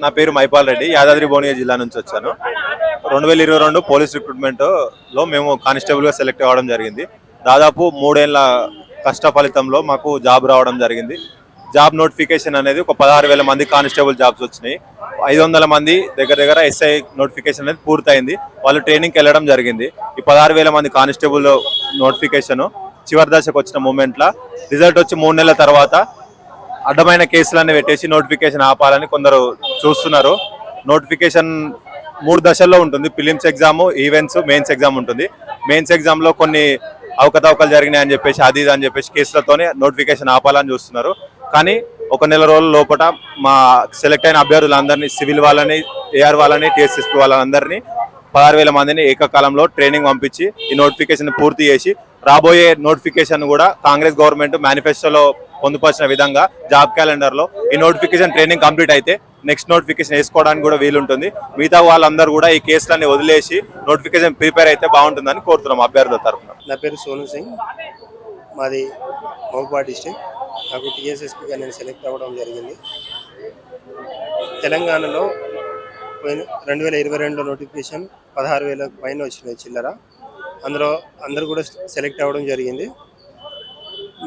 నా పేరు మైపాల్ రెడ్డి, యాదాద్రి భువనగిరి జిల్లా నుంచి వచ్చాను. 2022 పోలీస్ రిక్రూట్మెంట్ లో మేము కానిస్టేబుల్ గా సెలెక్ట్ అవ్వడం జరిగింది. దాదాపు 3 ఏళ్ల కష్ట ఫలితంలో మాకు జాబ్ రావడం జరిగింది. జాబ్ నోటిఫికేషన్ అనేది ఒక 16,000 మంది కానిస్టేబుల్ జాబ్స్ వచ్చినాయి. 500 మంది దగ్గర ఎస్ఐ నోటిఫికేషన్ అనేది పూర్తయింది. వాళ్ళు ట్రైనింగ్కి వెళ్ళడం జరిగింది. ఈ 16,000 మంది కానిస్టేబుల్ నోటిఫికేషన్ చివరి దశకు వచ్చిన మూమెంట్లో రిజల్ట్ వచ్చి 3 నెలల తర్వాత అడ్డమైన కేసులన్నీ పెట్టేసి నోటిఫికేషన్ ఆపాలని కొందరు చూస్తున్నారు. నోటిఫికేషన్ 3 దశల్లో ఉంటుంది. Prelims exam, events, mains exam ఉంటుంది. మెయిన్స్ ఎగ్జామ్లో కొన్ని అవకతవకలు జరిగినాయని చెప్పేసి అది అని చెప్పేసి కేసులతోనే నోటిఫికేషన్ ఆపాలని చూస్తున్నారు. కానీ 1 నెల రోజుల లోపల మా సెలెక్ట్ అయిన అభ్యర్థులందరినీ, సివిల్ వాళ్ళని, ఏఆర్ వాళ్ళని, టీఎస్ఎస్పీ వాళ్ళందరినీ 16,000 మందిని ఏకకాలంలో ట్రైనింగ్ పంపించి ఈ నోటిఫికేషన్ పూర్తి చేసి రాబోయే నోటిఫికేషన్ కూడా కాంగ్రెస్ గవర్నమెంట్ మేనిఫెస్టోలో పొందుపరిచిన విధంగా జాబ్ క్యాలెండర్లో ఈ నోటిఫికేషన్ ట్రైనింగ్ కంప్లీట్ అయితే నెక్స్ట్ నోటిఫికేషన్ వేసుకోవడానికి కూడా వీలుంటుంది. మిగతా వాళ్ళందరూ కూడా ఈ కేసులన్నీ వదిలేసి నోటిఫికేషన్ ప్రిపేర్ అయితే బాగుంటుందని కోరుతున్నాం అభ్యర్థుల తరఫున. నా పేరు సోను సింగ్, మాది మహబూబాబాద్ డిస్ట్రిక్ట్. నాకు టీఎస్ఎస్పీగా నేను సెలెక్ట్ అవ్వడం జరిగింది. తెలంగాణలో 2022 నోటిఫికేషన్ 16,000 పైన వచ్చినాయి చిల్లర. అందులో అందరూ కూడా సెలెక్ట్ అవ్వడం జరిగింది.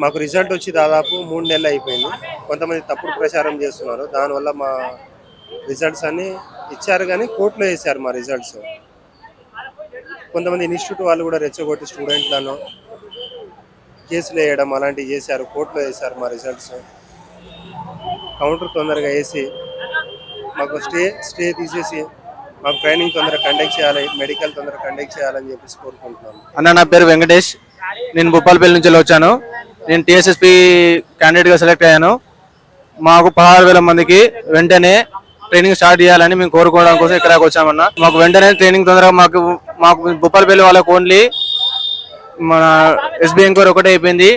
మాకు రిజల్ట్ వచ్చి దాదాపు 3 నెలలు అయిపోయింది. కొంతమంది తప్పుడు ప్రచారం చేస్తున్నారు. దానివల్ల మా రిజల్ట్స్ అన్నీ ఇచ్చారు కానీ కోర్టులో వేశారు మా రిజల్ట్స్. కొంతమంది ఇన్స్టిట్యూట్ వాళ్ళు కూడా రెచ్చగొట్టి స్టూడెంట్లను కేసులు వేయడం అలాంటివి చేశారు. కోర్టులో వేశారు మా రిజల్ట్స్. కౌంటర్ తొందరగా వేసి మాకు స్టే తీసేసి మాకు ట్రైనింగ్ తొందరగా కండక్ట్ చేయాలి, మెడికల్ తొందరగా కండక్ట్ చేయాలని చెప్పేసి కోరుకుంటున్నాను. అన్న, నా పేరు వెంకటేష్. నేను భూపాలపల్లి నుంచి వచ్చాను. నేను టీఎస్ఎస్పీ క్యాండిడేట్గా సెలెక్ట్ అయ్యాను. మాకు 16,000 మందికి వెంటనే ట్రైనింగ్ స్టార్ట్ చేయాలని మేము కోరుకోవడం కోసం ఇక్కడికి వచ్చామన్న. మాకు వెంటనే ట్రైనింగ్ తొందరగా మాకు భూపాలపల్లి వాళ్ళకు ఓన్లీ మన ఎస్బీ ఎంక్వైరీ ఒకటే అయిపోయింది.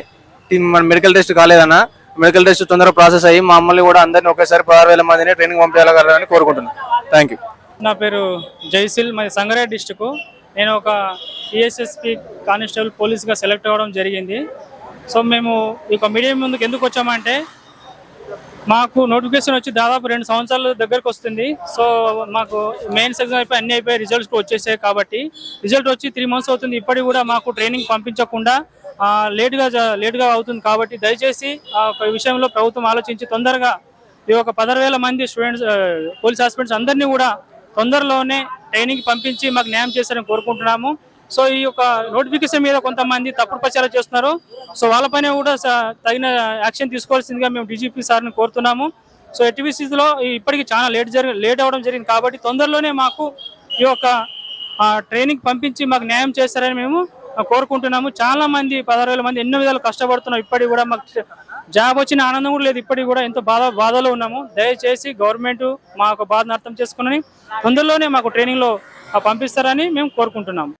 మన మెడికల్ టెస్ట్ కాలేదన్న. మెడికల్ టెస్ట్ తొందరగా ప్రాసెస్ అయ్యి మమ్మల్ని కూడా అందరినీ ఒకేసారి 16,000 మందిని ట్రైనింగ్ పంపించాలని కోరుకుంటున్నాను. Thank you. నా పేరు జైసిల్, మాది సంగారెడ్డి డిస్టిక్. నేను ఒక టీఎస్ఎస్పీ కానిస్టేబుల్ పోలీస్గా సెలెక్ట్ అవ్వడం జరిగింది. సో మేము ఇక మీడియం ముందుకు ఎందుకు వచ్చామంటే మాకు నోటిఫికేషన్ వచ్చి దాదాపు 2 సంవత్సరాల దగ్గరకు వస్తుంది. సో మాకు మెయిన్స్ ఎగ్జామ్ అయిపోయి అన్నీ అయిపోయి రిజల్ట్స్ వచ్చేసాయి. కాబట్టి రిజల్ట్ వచ్చి 3 మంత్స్ అవుతుంది. ఇప్పటికి కూడా మాకు ట్రైనింగ్ పంపించకుండా లేట్గా అవుతుంది. కాబట్టి దయచేసి ఒక విషయంలో ప్రభుత్వం ఆలోచించి తొందరగా ఈ ఒక 16,000 మంది స్టూడెంట్స్, పోలీస్ ఆస్పిరెంట్స్ అందరినీ కూడా తొందరలోనే ట్రైనింగ్ పంపించి మాకు న్యాయం చేస్తారని కోరుకుంటున్నాము. సో ఈ యొక్క నోటిఫికేషన్ మీద కొంతమంది తప్పుడు ప్రచారం చేస్తున్నారు. సో వాళ్ళపైన కూడా తగిన యాక్షన్ తీసుకోవాల్సిందిగా మేము డీజీపీ సార్ని కోరుతున్నాము. సో ఎటీవీసీలో ఇప్పటికీ చాలా లేట్ అవ్వడం జరిగింది. కాబట్టి తొందరలోనే మాకు ఈ యొక్క ట్రైనింగ్ పంపించి మాకు న్యాయం చేస్తారని మేము కోరుకుంటున్నాము. చాలా మంది 16,000 మంది ఎన్నో విధాలు కష్టపడుతున్నాం. ఇప్పటికి కూడా మాకు జాబ్ వచ్చిన ఆనందం కూడా లేదు. ఇప్పటికి కూడా ఎంతో బాధలో ఉన్నాము. దయచేసి గవర్నమెంట్ మా యొక్క బాధను అర్థం చేసుకుని తొందరలోనే మాకు ట్రైనింగ్లో పంపిస్తారని మేము కోరుకుంటున్నాము.